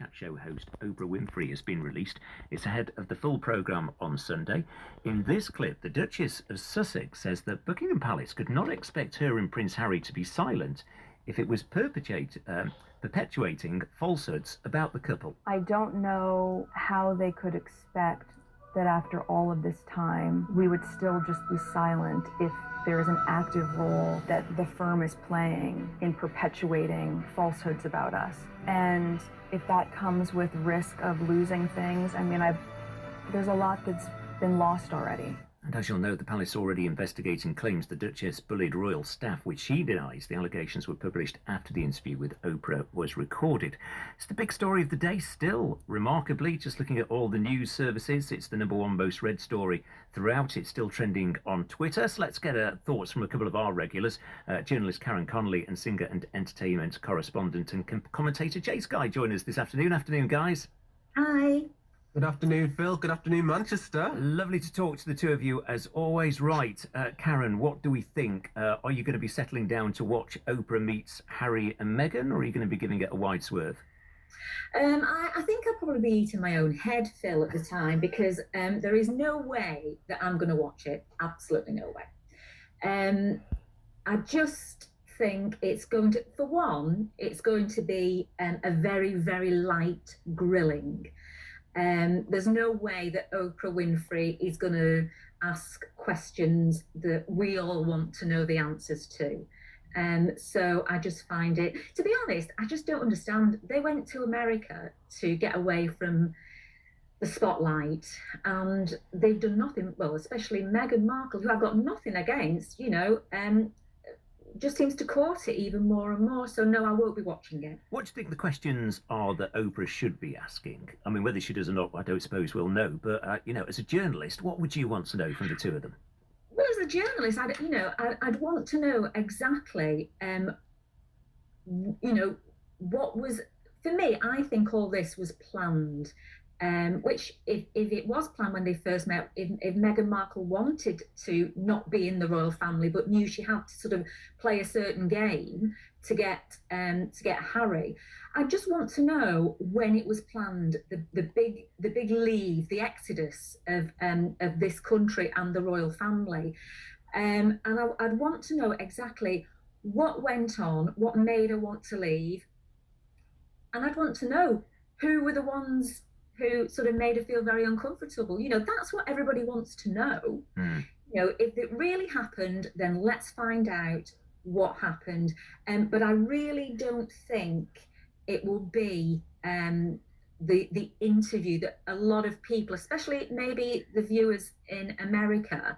chat show host Oprah Winfrey has been released. It's ahead of the full programme on Sunday. In this clip, the Duchess of Sussex says that Buckingham Palace could not expect her and Prince Harry to be silent if it was perpetuating falsehoods about the couple. I don't know how they could expect that after all of this time, we would still just be silent if there is an active role that the firm is playing in perpetuating falsehoods about us. And if that comes with risk of losing things, I mean, there's a lot that's been lost already. And as you'll know, the palace already investigating claims the Duchess bullied royal staff, which she denies. The allegations were published after the interview with Oprah was recorded. It's the big story of the day still. Remarkably, just looking at all the news services, it's the #1 most read story throughout. It's still trending on Twitter. So let's get thoughts from a couple of our regulars. Journalist Karen Connolly and singer and entertainment correspondent and commentator Jsky join us this afternoon. Afternoon, guys. Hi. Good afternoon, Phil. Good afternoon, Manchester. Lovely to talk to the two of you, as always. Right, Karen, what do we think? Are you going to be settling down to watch Oprah meets Harry and Meghan, or are you going to be giving it a wide swerve? I think I'll probably be eating my own head, Phil, at the time, because there is no way that I'm going to watch it. Absolutely no way. I just think it's going to, for one, it's going to be a very, very light grilling. There's no way that Oprah Winfrey is going to ask questions that we all want to know the answers to. So I just find it, to be honest, I just don't understand. They went to America to get away from the spotlight, and they've done nothing, well, especially Meghan Markle, who I've got nothing against, you know, just seems to court it even more and more. So no, I won't be watching it. What do you think the questions are that Oprah should be asking? I mean, whether she does or not, I don't suppose we'll know. But, you know, as a journalist, what would you want to know from the two of them? Well, as a journalist, I'd want to know exactly, you know, what was, for me, I think all this was planned. Which, if it was planned when they first met, if Meghan Markle wanted to not be in the royal family, but knew she had to sort of play a certain game to get Harry, I just want to know when it was planned, the big leave, the exodus of this country and the royal family, and I'd want to know exactly what went on, what made her want to leave, and I'd want to know who were the ones who sort of made her feel very uncomfortable. You know, that's what everybody wants to know. You know, if it really happened, then let's find out what happened. But I really don't think it will be the interview that a lot of people, especially maybe the viewers in America,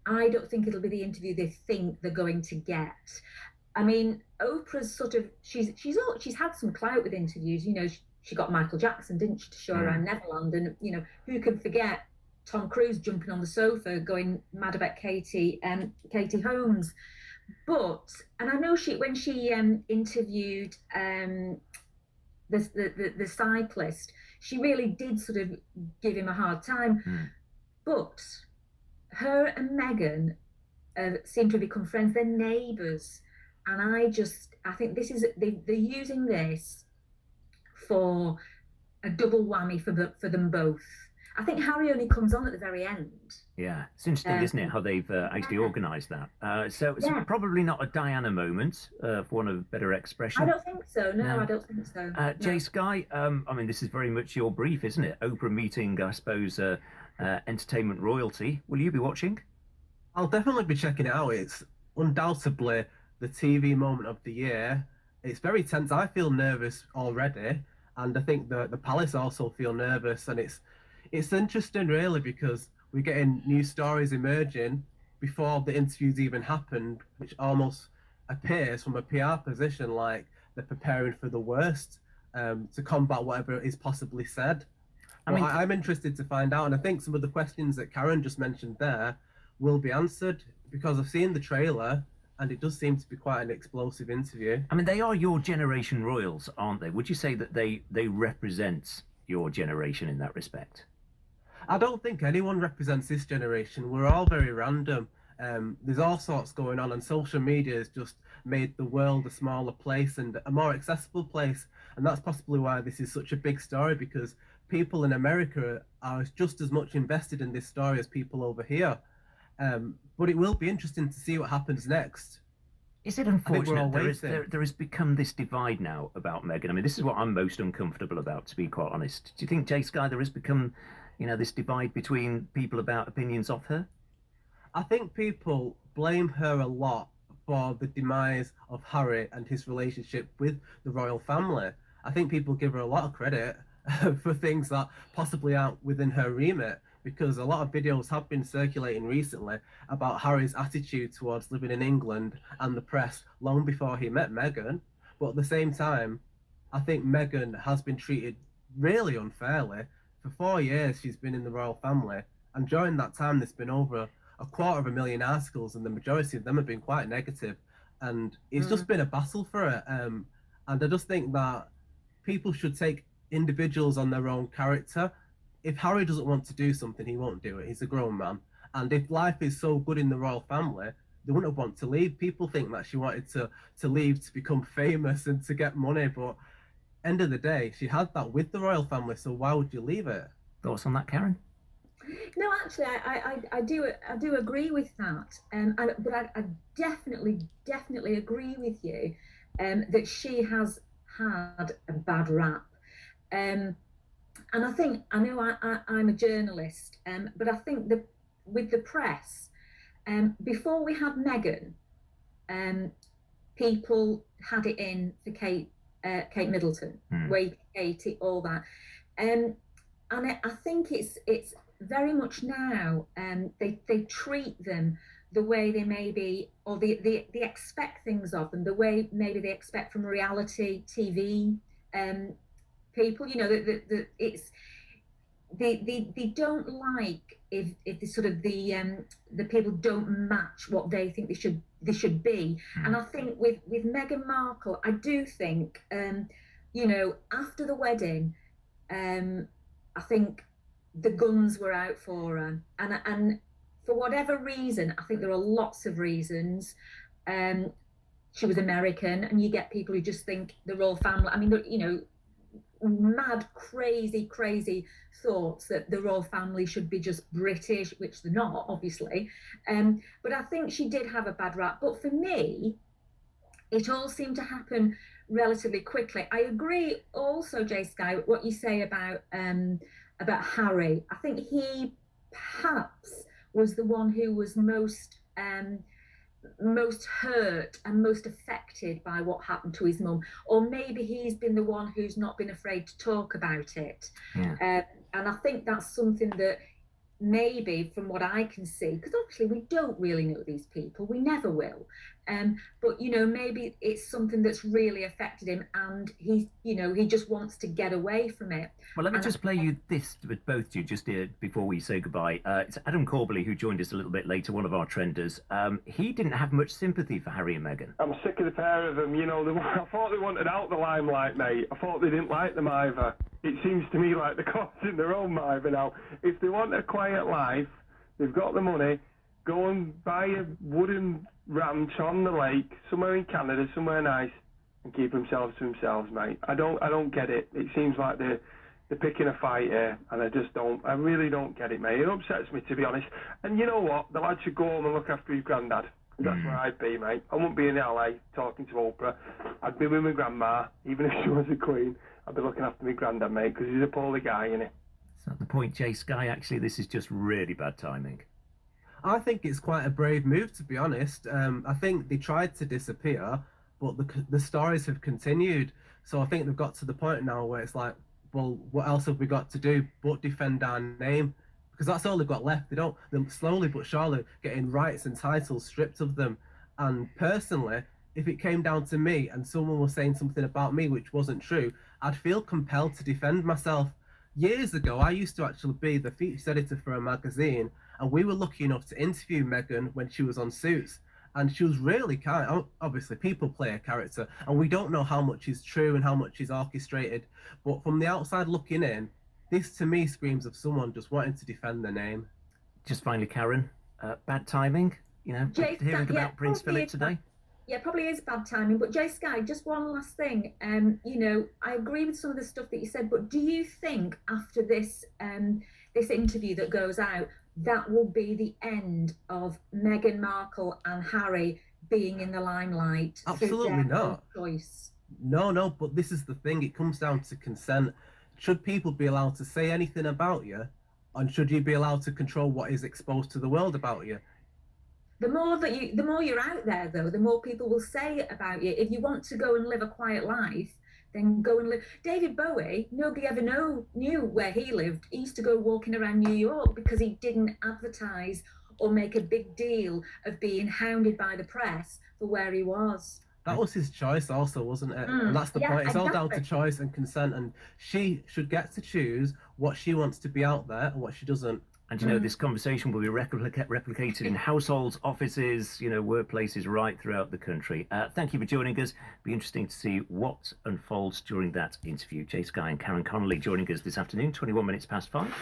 I don't think it'll be the interview they think they're going to get. I mean, Oprah's sort of, she's had some clout with interviews, you know. She got Michael Jackson, didn't she, to show around Neverland? And, you know, who can forget Tom Cruise jumping on the sofa going mad about Katie Holmes? But, and I know when she interviewed the cyclist, she really did sort of give him a hard time. But her and Meghan seem to have become friends. They're neighbours. And I think this is, they're using this for a double whammy for them both. I think Harry only comes on at the very end. Yeah, it's interesting, isn't it, how they've actually organised that. So it's probably not a Diana moment, for want of a better expression. I don't think so. No, I don't think so. Jsky, I mean, this is very much your brief, isn't it? Oprah meeting, I suppose, entertainment royalty. Will you be watching? I'll definitely be checking it out. It's undoubtedly the TV moment of the year. It's very tense. I feel nervous already. And I think the palace also feel nervous, and it's interesting really, because we're getting new stories emerging before the interviews even happened, which almost appears from a PR position like they're preparing for the worst, to combat whatever is possibly said. I'm interested to find out, and I think some of the questions that Karen just mentioned there will be answered, because I've seen the trailer. And it does seem to be quite an explosive interview. I mean, they are your generation royals, aren't they? Would you say that they represent your generation in that respect? I don't think anyone represents this generation. We're all very random. There's all sorts going on, and social media has just made the world a smaller place and a more accessible place. And that's possibly why this is such a big story, because people in America are just as much invested in this story as people over here. But it will be interesting to see what happens next. Is it I think we're all unfortunate waiting. there has become this divide now about Meghan? I mean, this is what I'm most uncomfortable about, to be quite honest. Do you think, Jsky, there has become, this divide between people about opinions of her? I think people blame her a lot for the demise of Harry and his relationship with the royal family. I think people give her a lot of credit for things that possibly aren't within her remit, because a lot of videos have been circulating recently about Harry's attitude towards living in England and the press long before he met Meghan. But at the same time, I think Meghan has been treated really unfairly. For 4 years, she's been in the royal family, and during that time, there's been over a 250,000 articles, and the majority of them have been quite negative. And it's just been a battle for her. And I just think that people should take individuals on their own character. If Harry doesn't want to do something, he won't do it. He's a grown man. And if life is so good in the royal family, they wouldn't want to leave. People think that she wanted to leave to become famous and to get money, but end of the day, she had that with the royal family, so why would you leave it? Thoughts on that, Karen? No, actually, I do agree with that. But I definitely agree with you that she has had a bad rap. And I know I'm a journalist, but I think that with the press, before we had Meghan, people had it in for Kate Middleton, Wade, Katie, all that, and I think it's very much now. They treat them the way they maybe, or they expect things of them the way maybe they expect from reality TV people. It's they don't like if the sort of the people don't match what they think they should be. And I think with Meghan Markle, I do think after the wedding, I think the guns were out for her, and for whatever reason, I think there are lots of reasons. She was American, and you get people who just think the royal family. I mean, mad, crazy thoughts that the royal family should be just British, which they're not, obviously. But I think she did have a bad rap. But for me, it all seemed to happen relatively quickly. I agree also, Jsky, with what you say about Harry. I think he perhaps was the one who was most hurt and most affected by what happened to his mum, or maybe he's been the one who's not been afraid to talk about it. And I think that's something that maybe, from what I can see, because obviously we don't really know these people, we never will, but maybe it's something that's really affected him, and he just wants to get away from it. Well, let me just play you this with both of you just before we say goodbye. It's Adam Corbley, who joined us a little bit later, one of our trenders. He didn't have much sympathy for Harry and Meghan. I'm sick of the pair of them. I thought they wanted out the limelight, mate. I thought they didn't like them either. It seems to me like they're caught in their own either now. If they want a quiet life, they've got the money, go and buy a wooden ranch on the lake, somewhere in Canada, somewhere nice, and keep themselves to themselves, mate. I don't get it. It seems like they're picking a fight here, and I really don't get it, mate. It upsets me, to be honest. And you know what? The lad should go home and look after his granddad. That's where I'd be, mate. I wouldn't be in LA talking to Oprah. I'd be with my grandma, even if she was a queen. I'd be looking after my granddad, mate, because he's a poorly guy, isn't he? So at the point, Jsky, actually, this is just really bad timing. I think it's quite a brave move, to be honest. I think they tried to disappear, but the stories have continued. So I think they've got to the point now where it's like, well, what else have we got to do but defend our name? Because that's all they've got left. They're slowly but surely getting rights and titles stripped of them. And personally, if it came down to me and someone was saying something about me which wasn't true, I'd feel compelled to defend myself. Years ago, I used to actually be the features editor for a magazine, and we were lucky enough to interview Meghan when she was on Suits. And she was really kind. Obviously, people play a character, and we don't know how much is true and how much is orchestrated. But from the outside looking in, this to me screams of someone just wanting to defend their name. Just finally, Karen, bad timing? you know, Jay, hearing yeah, about Prince probably Philip is today? yeah, probably is bad timing. But Jsky, just one last thing. You know, I agree with some of the stuff that you said, but do you think after this interview that goes out, that will be the end of Meghan Markle and Harry being in the limelight through Absolutely their own not. choice? No, no, but this is the thing. It comes down to consent. Should people be allowed to say anything about you? And should you be allowed to control what is exposed to the world about you? The more you're out there, though, the more people will say about you. If you want to go and live a quiet life, then go and live. David Bowie, nobody ever knew where he lived. He used to go walking around New York because he didn't advertise or make a big deal of being hounded by the press for where he was. That was his choice also, wasn't it? And that's the Yeah, point. It's all down to exactly. choice and consent, and she should get to choose what she wants to be out there and what she doesn't. And, you know, this conversation will be replicated in households, offices, you know, workplaces right throughout the country. Thank you for joining us. Be interesting to see what unfolds during that interview. Jsky and Karen Connolly joining us this afternoon, 21 minutes past 5.